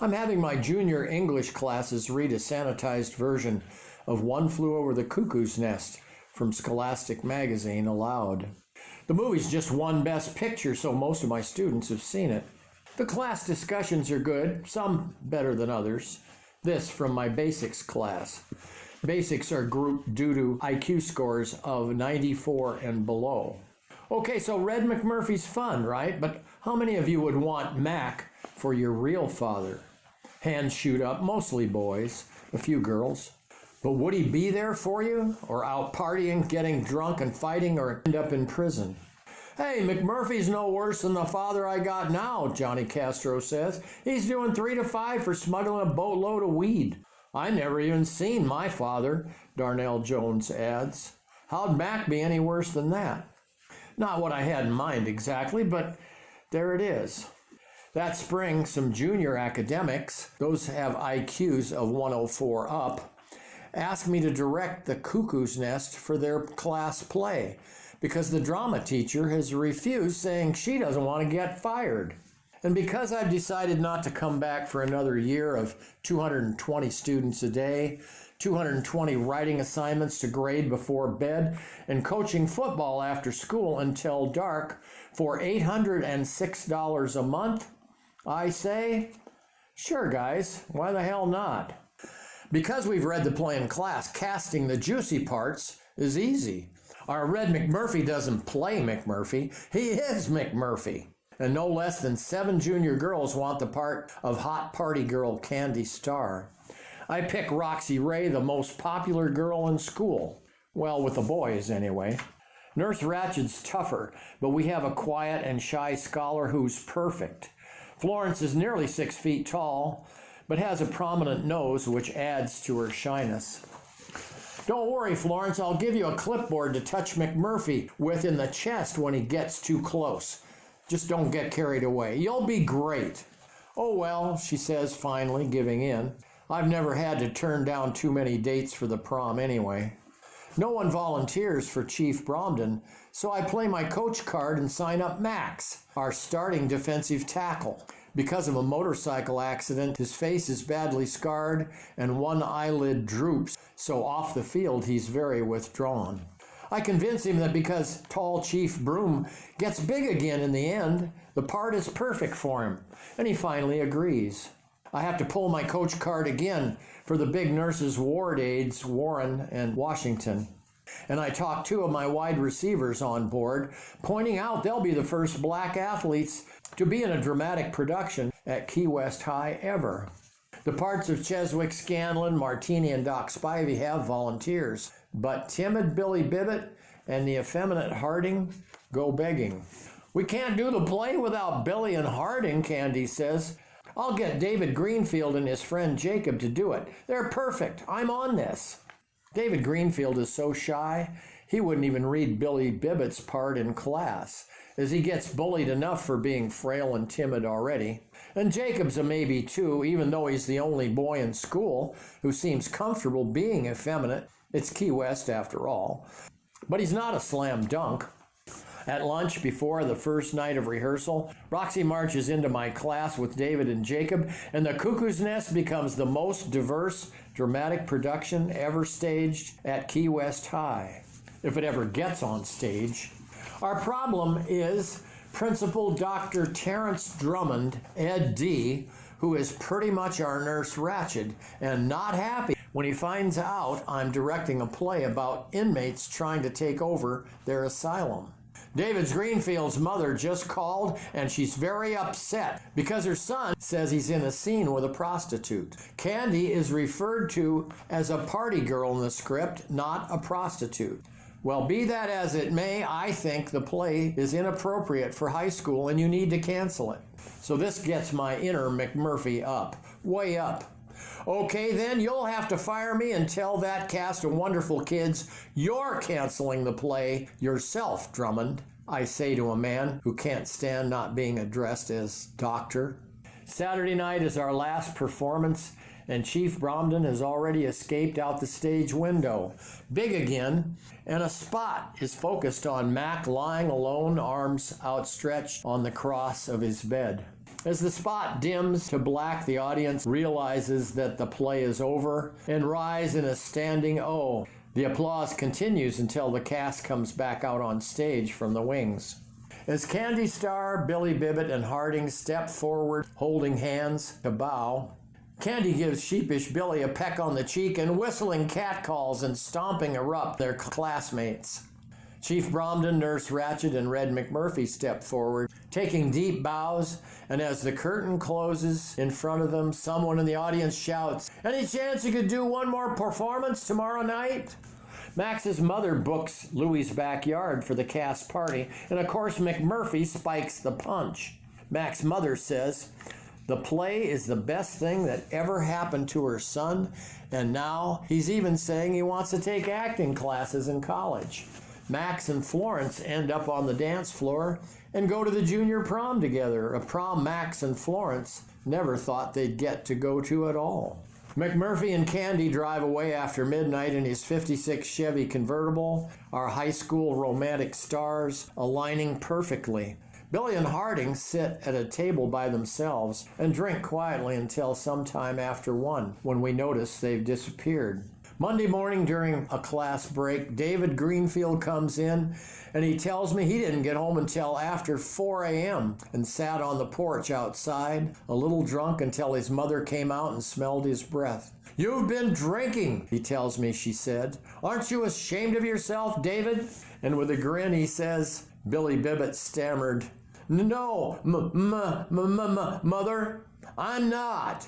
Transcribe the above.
I'm having my junior English classes read a sanitized version of One Flew Over the Cuckoo's Nest from Scholastic Magazine aloud. The movie's just won Best Picture, so most of my students have seen it. The class discussions are good, some better than others. This from my basics class. Basics are grouped due to IQ scores of 94 and below. Okay, so Red McMurphy's fun, right? But how many of you would want Mac for your real father? Hands shoot up, mostly boys, a few girls. But would he be there for you? Or out partying, getting drunk and fighting, or end up in prison? Hey, McMurphy's no worse than the father I got now, Johnny Castro says. He's doing 3 to 5 for smuggling a boatload of weed. I never even seen my father, Darnell Jones adds. How'd Mac be any worse than that? Not what I had in mind exactly, but there it is. That spring, some junior academics, those have IQs of 104 up, asked me to direct the Cuckoo's Nest for their class play because the drama teacher has refused, saying she doesn't want to get fired. And because I've decided not to come back for another year of 220 students a day, 220 writing assignments to grade before bed, and coaching football after school until dark for $806 a month, I say, sure guys, why the hell not? Because we've read the play in class, casting the juicy parts is easy. Our Red McMurphy doesn't play McMurphy, he is McMurphy. And no less than 7 junior girls want the part of hot party girl Candy Starr. I pick Roxy Ray, the most popular girl in school. Well, with the boys anyway. Nurse Ratched's tougher, but we have a quiet and shy scholar who's perfect. Florence is nearly 6 feet tall, but has a prominent nose which adds to her shyness. Don't worry, Florence, I'll give you a clipboard to touch McMurphy with in the chest when he gets too close. Just don't get carried away. You'll be great. Oh well, she says finally, giving in. I've never had to turn down too many dates for the prom anyway. No one volunteers for Chief Bromden, so I play my coach card and sign up Max, our starting defensive tackle. Because of a motorcycle accident, his face is badly scarred and one eyelid droops, so off the field he's very withdrawn. I convince him that because tall Chief Broom gets big again in the end, the part is perfect for him, and he finally agrees. I have to pull my coach card again for the big nurses' ward aides, Warren and Washington. And I talk 2 of my wide receivers on board, pointing out they'll be the first black athletes to be in a dramatic production at Key West High ever. The parts of Cheswick, Scanlon, Martini, and Doc Spivey have volunteers, but timid Billy Bibbett and the effeminate Harding go begging. We can't do the play without Billy and Harding, Candy says. I'll get David Greenfield and his friend Jacob to do it. They're perfect. I'm on this. David Greenfield is so shy, he wouldn't even read Billy Bibbett's part in class, as he gets bullied enough for being frail and timid already. And Jacob's a maybe too, even though he's the only boy in school who seems comfortable being effeminate. It's Key West after all. But he's not a slam dunk. At lunch, before the first night of rehearsal, Roxy marches into my class with David and Jacob, and the Cuckoo's Nest becomes the most diverse, dramatic production ever staged at Key West High, if it ever gets on stage. Our problem is Principal Dr. Terrence Drummond, Ed D., who is pretty much our Nurse Ratched, and not happy when he finds out I'm directing a play about inmates trying to take over their asylum. David Greenfield's mother just called, and she's very upset because her son says he's in a scene with a prostitute. Candy is referred to as a party girl in the script, not a prostitute. Well, be that as it may, I think the play is inappropriate for high school and you need to cancel it. So this gets my inner McMurphy up, way up. Okay, then you'll have to fire me and tell that cast of wonderful kids you're canceling the play yourself, Drummond, I say to a man who can't stand not being addressed as doctor. Saturday night is our last performance, and Chief Bromden has already escaped out the stage window, big again, and a spot is focused on Mac lying alone, arms outstretched on the cross of his bed. As the spot dims to black, the audience realizes that the play is over and rise in a standing O. The applause continues until the cast comes back out on stage from the wings. As Candy Star, Billy Bibbit, and Harding step forward holding hands to bow, Candy gives sheepish Billy a peck on the cheek, and whistling catcalls and stomping erupt their classmates. Chief Bromden, Nurse Ratched, and Red McMurphy step forward, taking deep bows, and as the curtain closes in front of them, someone in the audience shouts, "Any chance you could do one more performance tomorrow night?" Max's mother books Louie's backyard for the cast party, and of course McMurphy spikes the punch. Max's mother says, "The play is the best thing that ever happened to her son, and now he's even saying he wants to take acting classes in college." Max and Florence end up on the dance floor and go to the junior prom together, a prom Max and Florence never thought they'd get to go to at all. McMurphy and Candy drive away after midnight in his '56 Chevy convertible, our high school romantic stars aligning perfectly. Billy and Harding sit at a table by themselves and drink quietly until sometime after 1, when we notice they've disappeared. Monday morning during a class break, David Greenfield comes in and he tells me he didn't get home until after 4 a.m. and sat on the porch outside, a little drunk, until his mother came out and smelled his breath. "You've been drinking," he tells me she said. "Aren't you ashamed of yourself, David?" And with a grin he says, Billy Bibbit stammered, "No, mother, I'm not."